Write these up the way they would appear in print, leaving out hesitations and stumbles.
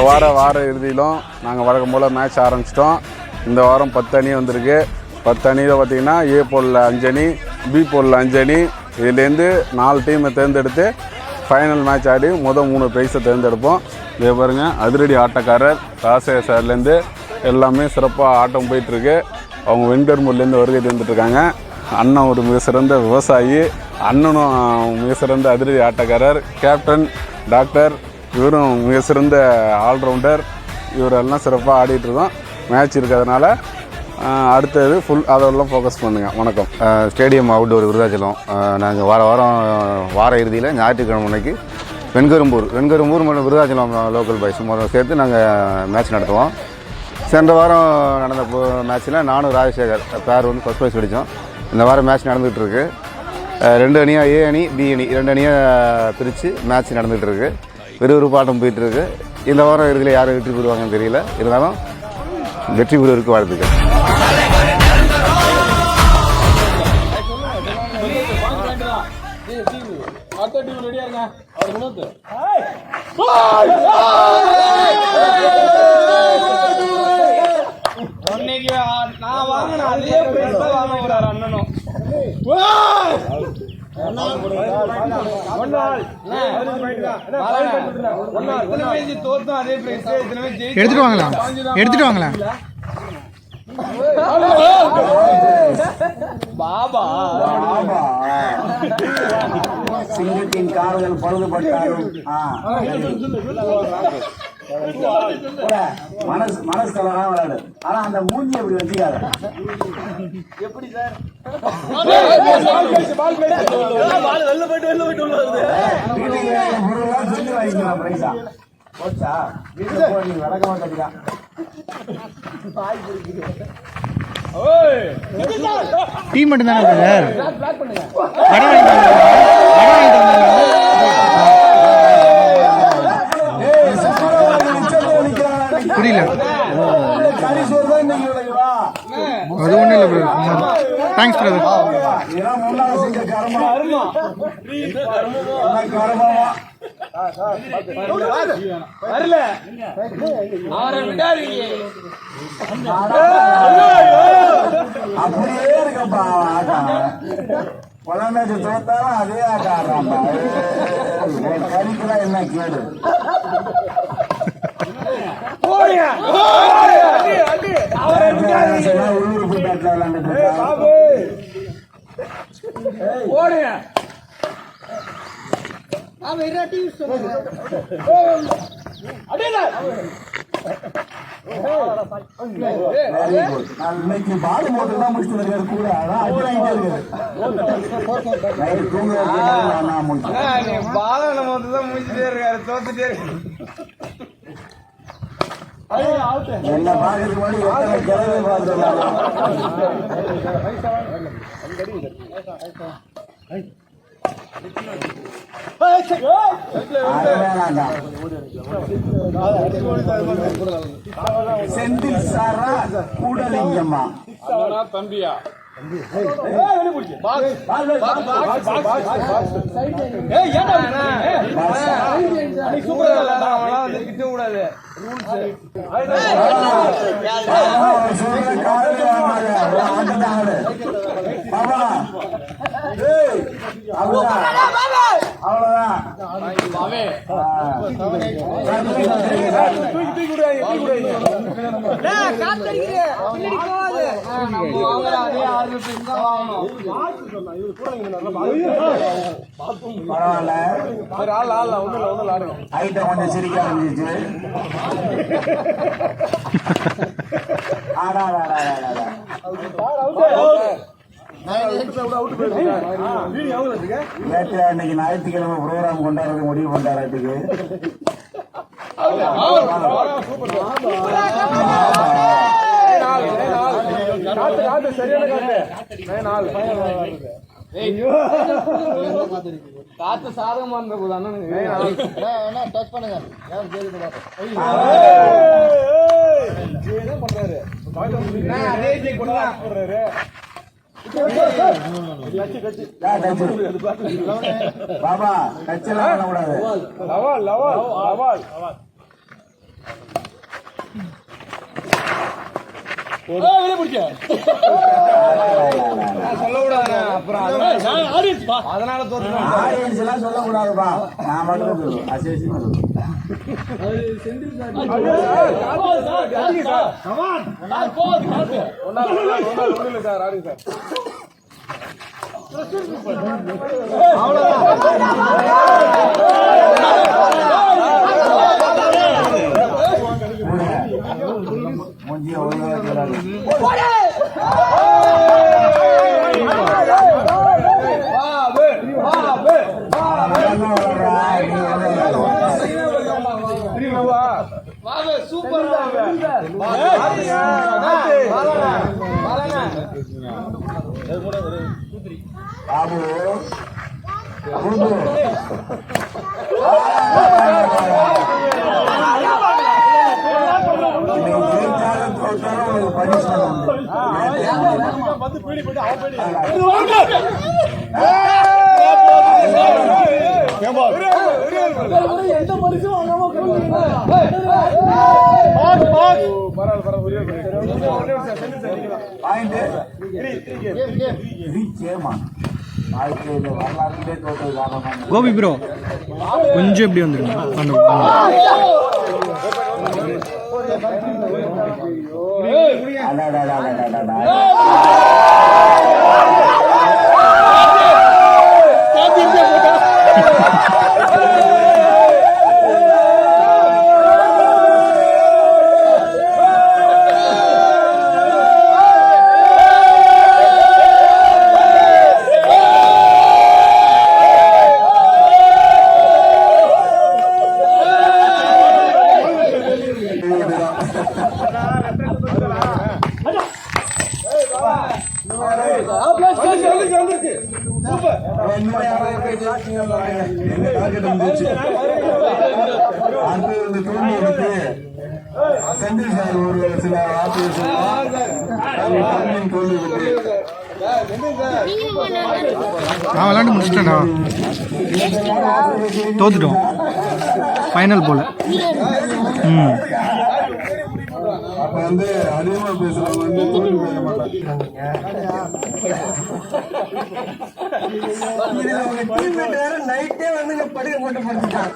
வார இறுதியிலும் நாங்கள் வழக்கம் போல் மேட்ச் ஆரம்பிச்சிட்டோம். இந்த வாரம் 10 அணி வந்திருக்கு. 10 அணியில் பார்த்திங்கன்னா ஏ போலில் 5 அணி, பி போலில் 5 அணி. இதுலேருந்து 4 டீமை தேர்ந்தெடுத்து ஃபைனல் மேட்ச் ஆடி 3 ப்ரைஸை தேர்ந்தெடுப்போம். இதே பாருங்கள், அதிரடி ஆட்டக்காரர் ராசே சார்லேருந்து எல்லாமே சிறப்பாக ஆட்டம் போயிட்டுருக்கு. அவங்க வெண்கரும்பூர்லேருந்து வருகை தந்துட்டுருக்காங்க. அண்ணன் ஒரு மிக சிறந்த விவசாயி, அண்ணனும் மிக சிறந்த அதிரடி ஆட்டக்காரர். கேப்டன் டாக்டர் இவரும் மிக சிறந்த ஆல்ரவுண்டர். இவரெல்லாம் சிறப்பாக ஆடிட்டுருக்கோம். மேட்ச் இருக்கிறதுனால அடுத்தது அதெல்லாம் ஃபோக்கஸ் பண்ணுங்கள். வணக்கம். Stadium outdoor Virudhachalam. நாங்கள் வார இறுதியில் ஞாயிற்றுக்கிழமை அன்னைக்கு வெண்கரும்பூர் மற்றும் விருதாச்சலம் லோக்கல் பாய்ஸ் சேர்த்து நாங்கள் மேட்ச் நடத்துவோம். சென்ற வாரம் நடந்த மேட்ச்சில் நானும் ராஜசேகர் பேர் ஃபஸ்ட் ப்ரைஸ் அடித்தோம். இந்த வாரம் மேட்ச் நடந்துகிட்ருக்கு. 2 அணியாக, ஏ அணி, பி அணி 2 அணியாக பிரித்து மேட்ச் நடந்துகிட்ருக்கு. விறுவிறுப்பாட்டம் போயிட்டுருக்கு. இந்த வாரம் இறுதியில் யார் வெற்றி பெறுவாங்கன்னு தெரியல. இருந்தாலும் வெற்றி பெறுவதற்கு வாழ்த்துக்கள். நான் வாங்கின அதே பிரைஸ் தான் வாங்க போறாரு அண்ணனும். எடுத்துட்டு வாங்களா பாபா சிங்கத்தின் கால்கள் பழுதுபட்டாலும் மனசு கலரா விளையாடு. ஆனா அந்த மூஞ்சி எப்படி வச்சுக்காத. எப்படி சார் வெளில போயிட்டு சொல்லி வாங்கிக்கலாம் பிரைஸா போச்சா? வீட்டுல போ, நீங்க விளக்க மாட்டீங்களா? டீம் மட்டும் தானே புரியல. அது ஒன்றும் இல்லை ப்ரோ. Thanks brother. அப்படியே இருக்கப்பா. குழந்தை தோத்தாலும் அதே ஆட்டம் ஆடுறாப்பா. கறிக்கலாம் என்ன கேடு. உள்ளூர் பேட்டில் விளையாண்டு இன்னைக்கு பால் போட்டு தான் முடிச்சுட்டு இருக்காரு கூட. அதான் அடி வாங்கிட்டே இருக்காரு. பால நம்ம தான் முடிச்சுட்டே இருக்காரு, தோத்துட்டே இருக்காரு. என்ன பாக்கிறதுக்கு முன்னாடி எத்தனை கிளவி பார்த்துருந்தாங்க. செந்தில் சாரா கூடலிங்கம்மா தம்பியா கிட்ட கூடாது. ஐட்டம் கொஞ்சம் சிரிக்க ஆரம்பிச்சு. இன்னைக்கு ஞாயிற்றுக்கிழமை ப்ரோக்ராம் கொண்டாடுறது முடிவு பண்றாட்டுக்கு. காத்து சாதகமா இருந்த போது அண்ணன் டச் பண்ணுங்க. பாபா கட்சியெல்லாம் பண்ணக்கூடாது. அதனால தோற்று ஆடியன்ஸ் எல்லாம் சொல்லக்கூடாதுப்பா, நான் மட்டும் சொல்லுவேன். அசேஷமா சொல்லுவேன். மூஞ்சிய ஒழுங்கா வைக்கிறாரு. பாபு கோபி ப்ரோ கொஞ்சம் எப்படி வந்துருங்க அந்த செந்தில் சார் ஒரு சில நான் விளாண்டு முடிச்சிட்டேன்டா, தோத்துட்டோம் ஃபைனல் போல. அப்ப வந்து அதிகமா பேசுறவங்க வந்து தோல்வி பேச மாட்டாங்க. நைட்டே வந்து படுக்க போட்டு போட்டுட்டான்.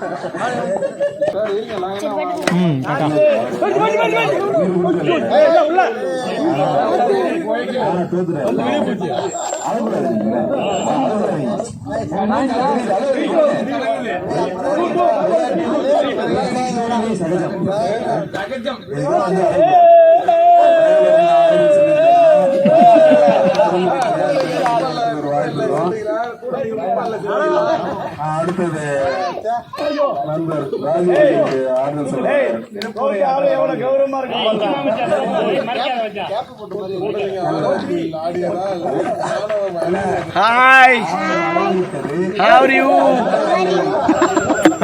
அடுத்தது நண்பர் ராஜேஷ் ஆறுதல் சொல்றாரு. Hi, how are you?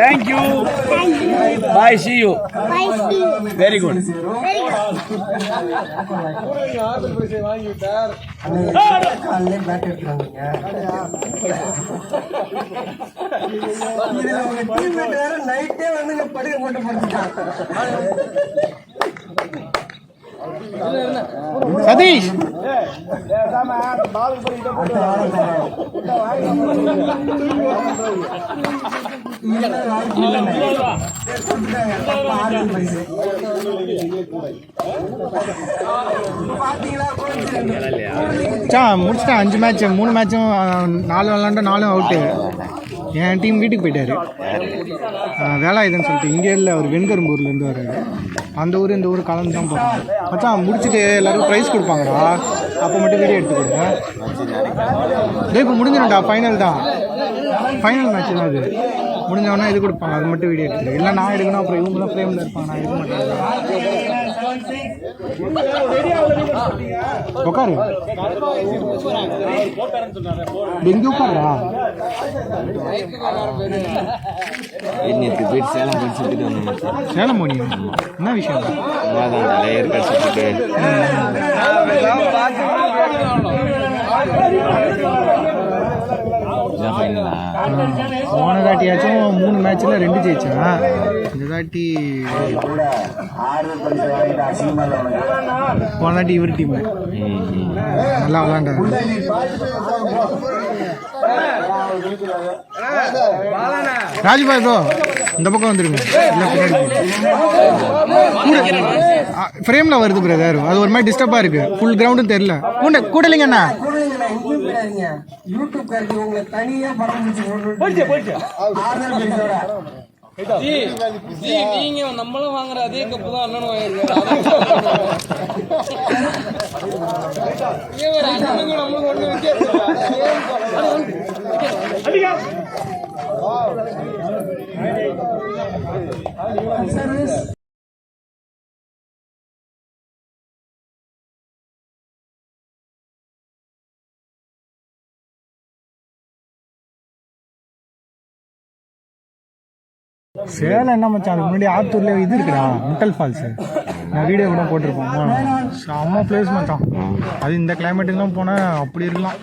Thank you. Bye, see you. Very good. நைட்டே வந்து படுக்க போட்டு போட்டுட்டான். சதீஷ் முடிச்சிட்டேன். 5 மேட்ச் 3 மேட்சும் 4 விளாண்டா 4 அவுட்டு. என் டீம் வீட்டுக்கு போயிட்டாரு. வேலாயுதன்னு சொல்லிட்டு இங்கே இல்லை, அவர் வெண்கரும்பூர்லேருந்து வர்றாரு. அந்த ஊர் இந்த ஊர் கலந்து தான் போகிறாங்க. மச்சான் முடிச்சுட்டு எல்லோரும் ப்ரைஸ் கொடுப்பாங்கடா, அப்போ மட்டும் வீடியோ எடுத்து கொடுங்க. இப்போ முடிஞ்சிடும்டா, ஃபைனல் தான், ஃபைனல் மேட்ச் தான் அது. முடிஞ்சவொடனே இது கொடுப்பாங்க, அது மட்டும் வீடியோ எடுத்துரு. இல்லை நான் எடுக்கணும், அப்புறம் இவங்களாம் ஃப்ரேமில் இருப்பாங்க, நான் எடுக்க மாட்டேன். உட்காரு, எங்கே உட்காருடா? சேலம் போனியா? என்ன விஷயம்? போன தாட்டியாச்சும் 3 மேட்ச்சில் 2 ஜெயிச்சான். இந்த தாட்டி போன தாட்டி இவர் டீம் நல்லா விளாண்டாரு. ராஜ்பாய் ப்ரோ இந்த பக்கம் வந்துருங்க. ஃப்ரேமில் வருது பிரதர், அது ஒரு மாதிரி டிஸ்டர்பாக இருக்கு. ஃபுல் கிரவுண்டும் தெரியல. கூடலிங்க அண்ணா யூடியூப் உங்களை தனியா படம் நீங்க நம்மளும் வாங்குற அதே கப்பு தான் அண்ணனும் வாங்கிருக்காரு. நம்மளுக்கு ஒண்ணு வித்தியாசம். சேலம் என்ன மச்சான், அதுக்கு முன்னாடி ஆத்தூர்ல இது இருக்குடா முட்டல் ஃபால்ஸு. நான் வீடியோ கூட போட்டிருப்போம். செம்ம பிளேஸ் மச்சான். அது இந்த கிளைமேட்டுக்கெல்லாம் போனால் அப்படி இருக்கலாம்.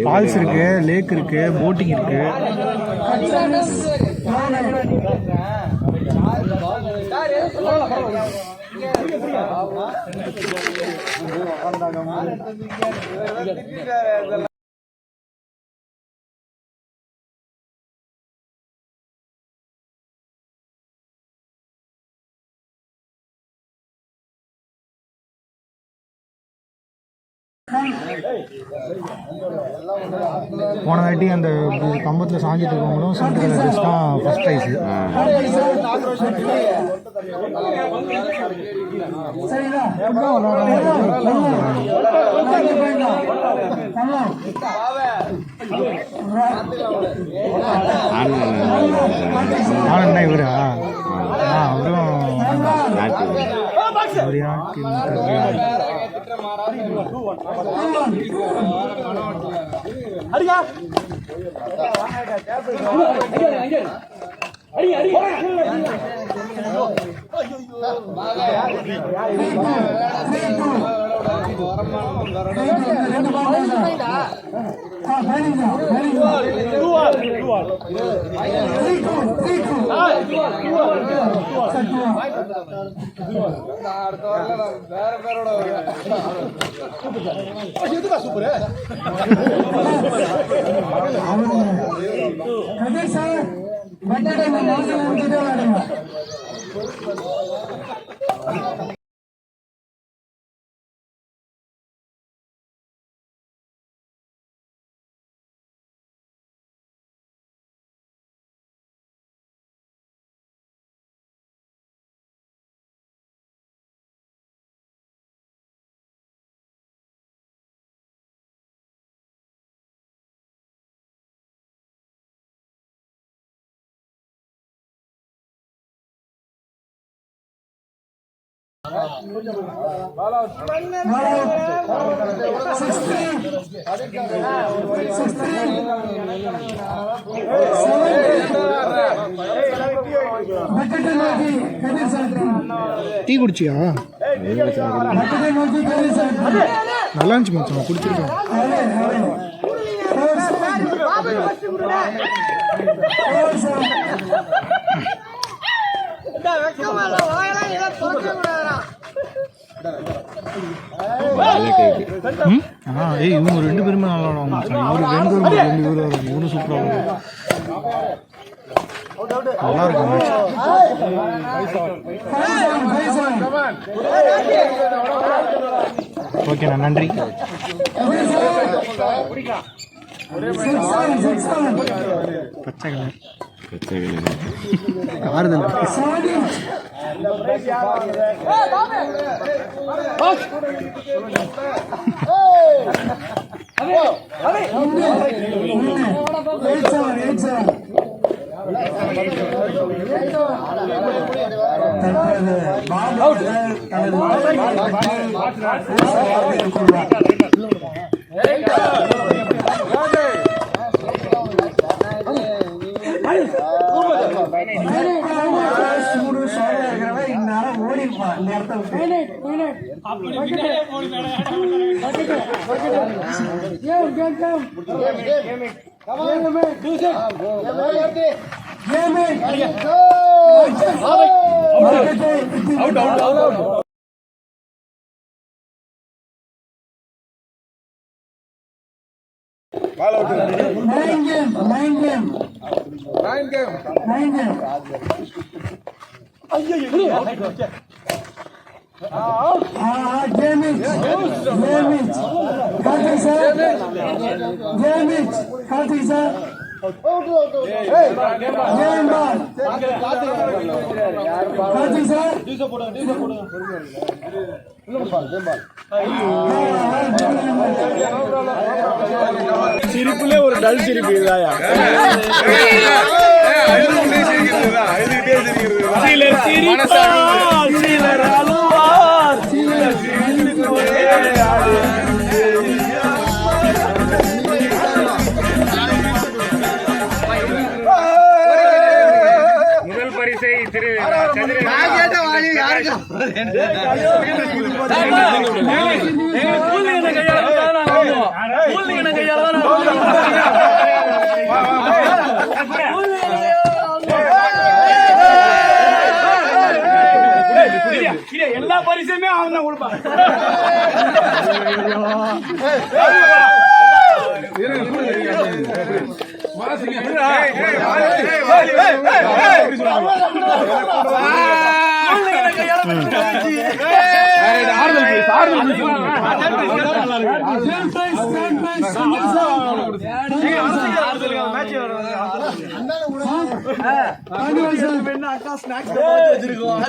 ஃபால்ஸ் இருக்கு, லேக் இருக்கு, போட்டிங் இருக்கு. போன வாட்டி அந்த கம்பத்தில் சாஞ்சிட்டு இருக்கவங்களும் சிமெண்ட் கலர் ட்ரெஸ் தான் ஃபர்ஸ்ட் ப்ரைஸு. ஆனந்தா இவரா? அவரும் டீ குடிச்சியா? நல்லா இருந்துச்சு மச்சான், குடிச்சிருக்கேன். இவங்க 2 பேருமே நல்லா விளாடுவாங்க. இவரு சூப்பராக நல்லா இருக்கு. ஓகேண்ணா, நன்றி. பச்சை கலர் ஆறுதல். சிரிப்புல ஒரு டல் சிரிப்பு இதாயா சிலர் சிரிப்பார் சிலர் அழுவார் சிலர் முதல் பரிசை திரு எல்லா பரிசுமே அவன் தான் கொடுப்பான் அக்கா ஸ்நாக்ஸ் வச்சிருக்கோம்